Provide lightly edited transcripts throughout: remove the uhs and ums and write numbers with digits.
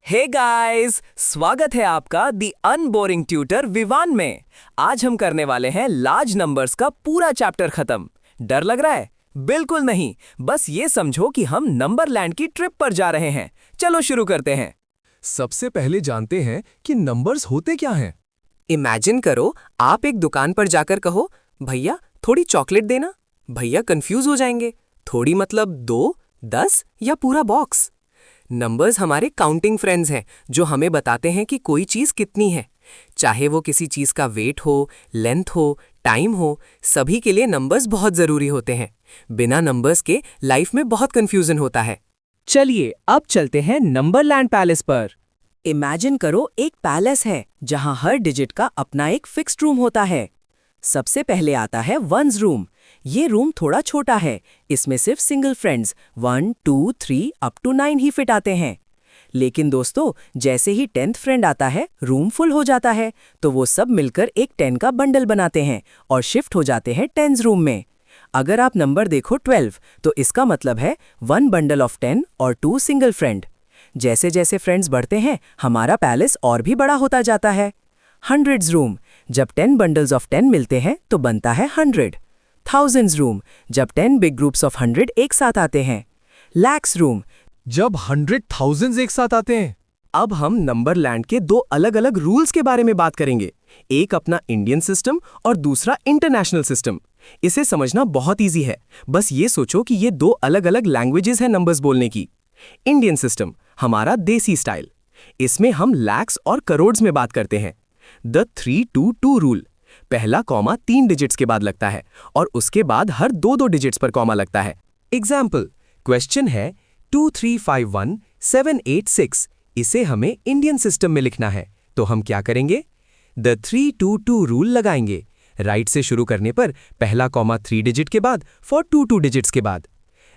Hey guys, स्वागत है आपका दी अनबोरिंग ट्यूटर विवान में। आज हम करने वाले हैं लार्ज नंबर्स का पूरा चैप्टर खत्म। डर लग रहा है? बिल्कुल नहीं, बस ये समझो कि हम नंबर लैंड की ट्रिप पर जा रहे हैं। चलो शुरू करते हैं। सबसे पहले जानते हैं कि नंबर्स होते क्या हैं। इमेजिन करो, आप एक दुकान पर जाकर कहो, भैया थोड़ी चॉकलेट देना। भैया कंफ्यूज हो जाएंगे, थोड़ी मतलब 2, 10 या पूरा बॉक्स। नंबर्स हमारे काउंटिंग फ्रेंड्स हैं जो हमें बताते हैं कि कोई चीज़ कितनी है। चाहे वो किसी चीज़ का वेट हो, लेंथ हो, टाइम हो, सभी के लिए नंबर्स बहुत ज़रूरी होते हैं। बिना नंबर्स के लाइफ में बहुत कंफ्यूजन होता है। चलिए अब चलते हैं नंबरलैंड पैलेस पर। इमेजिन करो, एक पैलेस है जहां हर डिजिट का अपना एक फिक्स्ड रूम होता है। सबसे पहले आता है वंस रूम। ये रूम थोड़ा छोटा है, इसमें सिर्फ सिंगल फ्रेंड्स 1, 2, 3 अप टू 9 ही फिट आते हैं। लेकिन दोस्तों, जैसे ही 10th फ्रेंड आता है, रूम फुल हो जाता है, तो वो सब मिलकर एक 10 का बंडल बनाते हैं और शिफ्ट हो जाते हैं 10th रूम में। अगर आप नंबर देखो 12, तो इसका मतलब है 1 बंडल ऑफ 10 और 2 सिंगल फ्रेंड। जैसे जैसे फ्रेंड्स बढ़ते हैं, हमारा पैलेस और भी बड़ा होता जाता है। 100s रूम, जब 10 बंडल्स ऑफ 10 मिलते हैं तो बनता है 100। 1000s रूम, जब 10 बिग ग्रुप्स ऑफ 100 एक साथ आते हैं। लैक्स रूम, जब 100 thousands एक साथ आते हैं। अब हम नंबर लैंड के दो अलग अलग रूल्स के बारे में बात करेंगे। एक अपना इंडियन सिस्टम और दूसरा इंटरनेशनल सिस्टम। इसे समझना बहुत इजी है, बस ये सोचो कि ये दो अलग अलग लैंग्वेजेस हैं नंबर्स बोलने की। इंडियन सिस्टम हमारा देसी स्टाइल, इसमें हम लैक्स और करोड्स में बात करते हैं। द 3-2-2 रूल, पहला कॉमा 3 डिजिट्स के बाद लगता है और उसके बाद हर 2-2 डिजिट्स पर कॉमा लगता है। एग्जाम्पल, क्वेश्चन है 2351786, इसे हमें इंडियन सिस्टम में लिखना है, तो हम क्या करेंगे? द 3-2-2 रूल लगाएंगे। राइट से शुरू करने पर पहला कॉमा 3 डिजिट के बाद फॉर 2 डिजिट्स के बाद।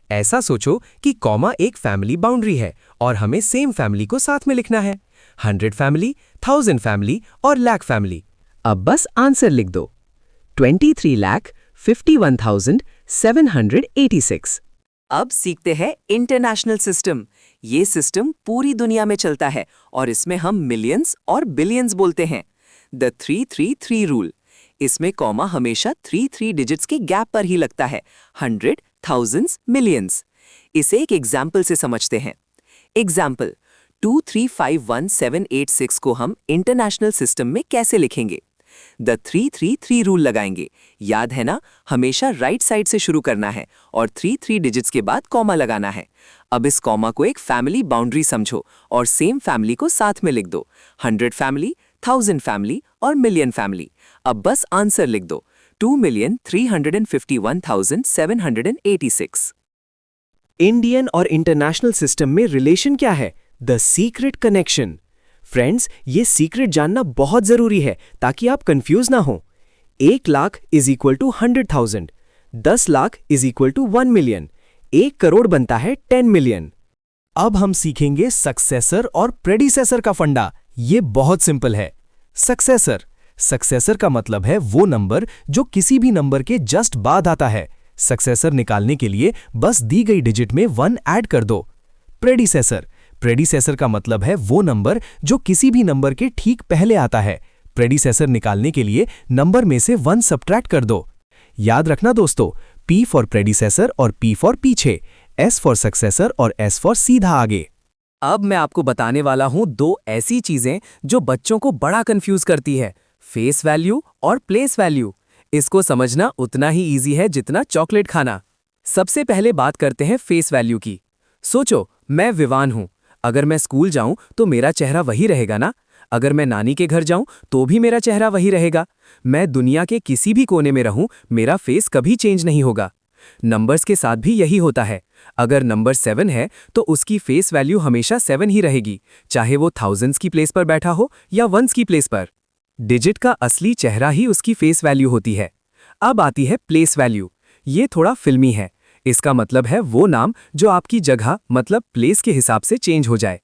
ऐसा सोचो कि कॉमा एक फैमिली बाउंड्री है और हमें सेम फैमिली को साथ में लिखना है। 100 फैमिली, 1000 फैमिली और लाख फैमिली। अब बस आंसर लिख दो, 23,51,786। अब सीखते हैं इंटरनेशनल सिस्टम। ये सिस्टम पूरी दुनिया में चलता है और इसमें हम मिलियंस और बिलियंस बोलते हैं। द 3-3-3 रूल, इसमें कॉमा हमेशा 3 डिजिट्स के गैप पर ही लगता है। 100, thousands, millions। इसे एक एग्जाम्पल से समझते हैं। एग्जाम्पल, 2351786 को हम इंटरनेशनल सिस्टम में कैसे लिखेंगे? द 3-3-3 रूल लगाएंगे। याद है ना, हमेशा राइट साइड से शुरू करना है और 3 डिजिट्स के बाद कॉमा लगाना है। अब इस कॉमा को एक फैमिली बाउंड्री समझो और सेम फैमिली को साथ में लिख दो। 100 फैमिली, 1000 फैमिली और मिलियन फैमिली। अब बस आंसर लिख दो, 2,351,786। इंडियन और इंटरनेशनल सिस्टम में रिलेशन क्या है? The secret connection. फ्रेंड्स, ये सीक्रेट जानना बहुत जरूरी है ताकि आप कंफ्यूज ना हो। 1 lakh is equal to 100,000, 10 lakh is equal to 1 million, 1 crore बनता है 10 मिलियन। अब हम सीखेंगे सक्सेसर और प्रेडिसेसर का फंडा। ये बहुत सिंपल है। सक्सेसर का मतलब है वो नंबर जो किसी भी नंबर के जस्ट बाद आता है। सक्सेसर निकालने के लिए बस दी गई डिजिट में 1 ऐड कर दो। प्रेडिसेसर का मतलब है वो नंबर जो किसी भी नंबर के ठीक पहले आता है। प्रेडिसेसर निकालने के लिए नंबर में से 1 सब्ट्रैक्ट कर दो। याद रखना दोस्तों, P फॉर प्रेडिसेसर और P फॉर पीछे, S फॉर सक्सेसर और S फॉर सीधा आगे। अब मैं आपको बताने वाला हूं 2 ऐसी चीजें जो बच्चों को बड़ा कंफ्यूज करती है, फेस वैल्यू और प्लेस वैल्यू। इसको समझना उतना ही इजी है जितना चॉकलेट खाना। सबसे पहले बात करते हैं फेस वैल्यू की। सोचो, मैं विवान हूं। अगर मैं स्कूल जाऊं तो मेरा चेहरा वही रहेगा ना? अगर मैं नानी के घर जाऊं तो भी मेरा चेहरा वही रहेगा। मैं दुनिया के किसी भी कोने में रहूं, मेरा फेस कभी चेंज नहीं होगा। नंबर्स के साथ भी यही होता है। अगर नंबर 7 है तो उसकी फेस वैल्यू हमेशा 7 ही रहेगी, चाहे वो थाउजेंड्स की प्लेस पर बैठा हो या वंस की प्लेस पर। डिजिट का असली चेहरा ही उसकी फेस वैल्यू होती है। अब आती है प्लेस वैल्यू। ये थोड़ा फिल्मी है। इसका मतलब है वो नाम जो आपकी जगह मतलब प्लेस के हिसाब से चेंज हो जाए।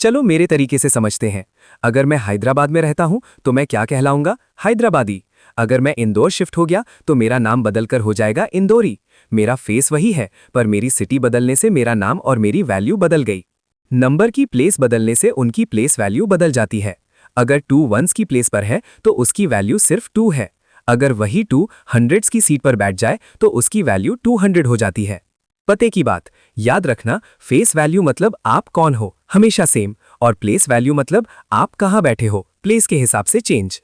चलो मेरे तरीके से समझते हैं। अगर मैं हैदराबाद में रहता हूं तो मैं क्या कहलाऊंगा? हैदराबादी। अगर मैं इंदौर शिफ्ट हो गया तो मेरा नाम बदलकर हो जाएगा इंदौरी। मेरा फेस वही है, पर मेरी सिटी बदलने से मेरा नाम और मेरी वैल्यू बदल गई। नंबर की प्लेस बदलने से उनकी प्लेस वैल्यू बदल जाती है। अगर 2 वंस की प्लेस पर है तो उसकी वैल्यू सिर्फ 2 है। अगर वही 2 हंड्रेड्स की सीट पर बैठ जाए तो उसकी वैल्यू 200 हो जाती है। पते की बात याद रखना, फेस वैल्यू मतलब आप कौन हो, हमेशा सेम, और प्लेस वैल्यू मतलब आप कहाँ बैठे हो, प्लेस के हिसाब से चेंज।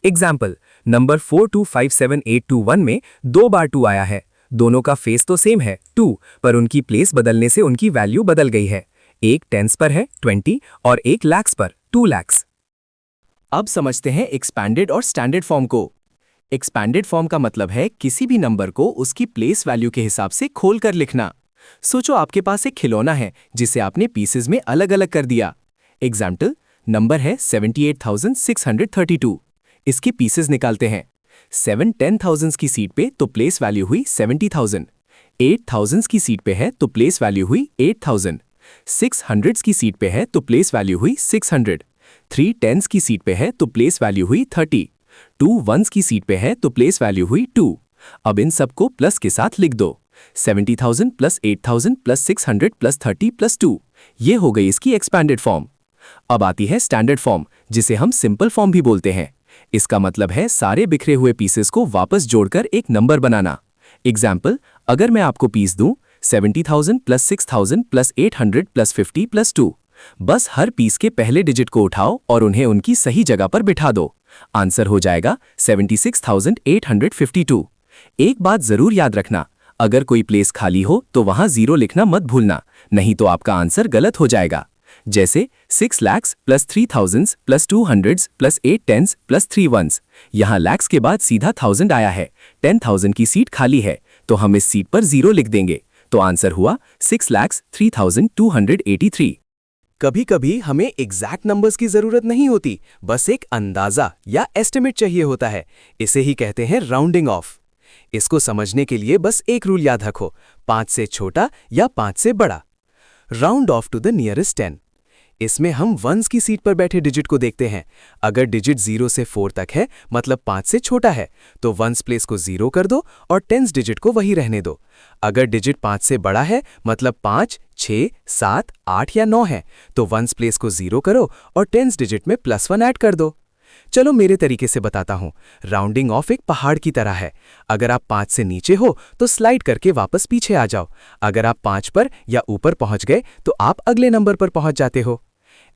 एग्जाम्पल, नंबर 4257821 में 2 बार 2 आया है। दोनों का फेस तो सेम है 2, पर उनकी प्लेस बदलने से उनकी वैल्यू बदल गई है। एक टेंस पर है 20 और एक लैक्स पर 2 लैक्स। अब समझते हैं एक्सपैंडेड और स्टैंडर्ड फॉर्म को। एक्सपैंडेड फॉर्म का मतलब है किसी भी नंबर को उसकी प्लेस वैल्यू के हिसाब से खोलकर लिखना। सोचो आपके पास एक खिलौना है जिसे आपने पीसेस में अलग अलग कर दिया। एग्जाम्पल, नंबर है 78,632। इसके पीसेस निकालते हैं। 7 10,000 की सीट पे तो प्लेस वैल्यू हुई 70,000। 8,000 की सीट पे है तो प्लेस वैल्यू हुई 8,000। 600 की सीट पे है तो प्लेस वैल्यू हुई 600। 3 10s की सीट पे है तो प्लेस वैल्यू हुई 30। 2 1s की सीट पे है तो प्लेस वैल्यू हुई 2। अब इन सबको प्लस के साथ लिख दो। 70,000 प्लस 8,000 प्लस 600 प्लस 30 प्लस 2। ये हो गई इसकी एक्सपैंडेड फॉर्म। अब आती है स्टैंडर्ड फॉर्म, जिसे हम सिंपल फॉर्म भी बोलते हैं। इसका मतलब है सारे बिखरे हुए पीसेस को वापस जोड़कर एक नंबर बनाना। एग्जाम्पल, अगर मैं आपको पीस दूं 70,000 प्लस 6,000 प्लस 800 प्लस 50 प्लस 2, बस हर पीस के पहले डिजिट को उठाओ और उन्हें उनकी सही जगह पर बिठा दो। आंसर हो जाएगा 76,852। एक बात जरूर याद रखना, अगर कोई प्लेस खाली हो तो वहां 0 लिखना मत भूलना, नहीं तो आपका आंसर गलत हो जाएगा। जैसे 6 lakhs plus 3,000 plus 200 plus 8 10s plus 3 1s। यहाँ लैक्स के बाद सीधा 1000 आया है। 10,000 की सीट खाली है तो हम इस सीट पर 0 लिख देंगे, तो आंसर हुआ 6,03,283। कभी कभी हमें एग्जैक्ट नंबर्स की जरूरत नहीं होती, बस एक अंदाजा या एस्टिमेट चाहिए होता है। इसे ही कहते हैं राउंडिंग ऑफ। इसको समझने के लिए बस एक रूल याद रखो, 5 से छोटा या 5 से बड़ा। Round off to the nearest 10। इसमें हम वंस की सीट पर बैठे डिजिट को देखते हैं। अगर डिजिट 0 से 4 तक है मतलब 5 से छोटा है तो वंस प्लेस को 0 कर दो और टेंस डिजिट को वही रहने दो। अगर डिजिट 5 से बड़ा है मतलब 5, 6, 7, 8 या 9 है तो वंस प्लेस को 0 करो और टेंस डिजिट में +1 ऐड कर दो। चलो मेरे तरीके से बताता हूं। राउंडिंग ऑफ एक पहाड़ की तरह है। अगर आप 5 से नीचे हो तो स्लाइड करके वापस पीछे आ जाओ। अगर आप 5 पर या ऊपर पहुंच गए तो आप अगले नंबर पर पहुंच जाते हो।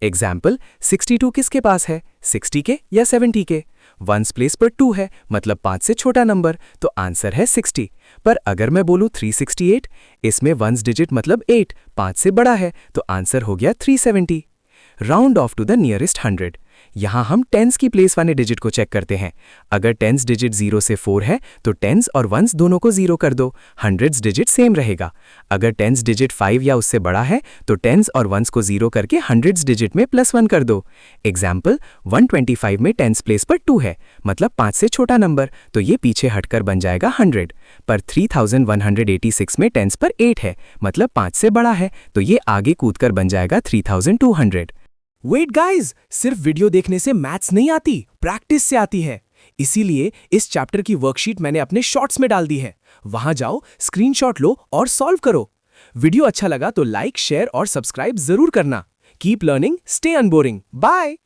एग्जाम्पल, 62 किसके पास है, 60 के या 70 के? वंस प्लेस पर 2 है मतलब 5 से छोटा नंबर, तो आंसर है 60। पर अगर मैं बोलूं 368, इसमें वंस डिजिट मतलब 8, 5 से बड़ा है तो आंसर हो गया 370। Round off to the nearest 100। यहां हम टेंस की प्लेस वाले डिजिट को चेक करते हैं। अगर टेंस डिजिट 0 से 4 है तो टेंस और वंस दोनों को 0 कर दो, हंड्रेड्स डिजिट सेम रहेगा। अगर टेंस डिजिट 5 या उससे बड़ा है तो टेंस और वंस को 0 करके हंड्रेड्स डिजिट में +1 कर दो। एग्जाम्पल, 125 में टेंस प्लेस पर 2 है मतलब 5 से छोटा नंबर, तो ये पीछे हटकर बन जाएगा 100। पर 3186 में टेंस पर 8 है मतलब 5 से बड़ा है, तो ये आगे कूदकर बन जाएगा 3200। वेट गाइज, सिर्फ वीडियो देखने से मैथ्स नहीं आती, प्रैक्टिस से आती है। इसीलिए इस चैप्टर की वर्कशीट मैंने अपने शॉर्ट्स में डाल दी है। वहां जाओ, स्क्रीनशॉट लो और सॉल्व करो। वीडियो अच्छा लगा तो लाइक, शेयर और सब्सक्राइब जरूर करना। Keep learning, stay unboring. Bye.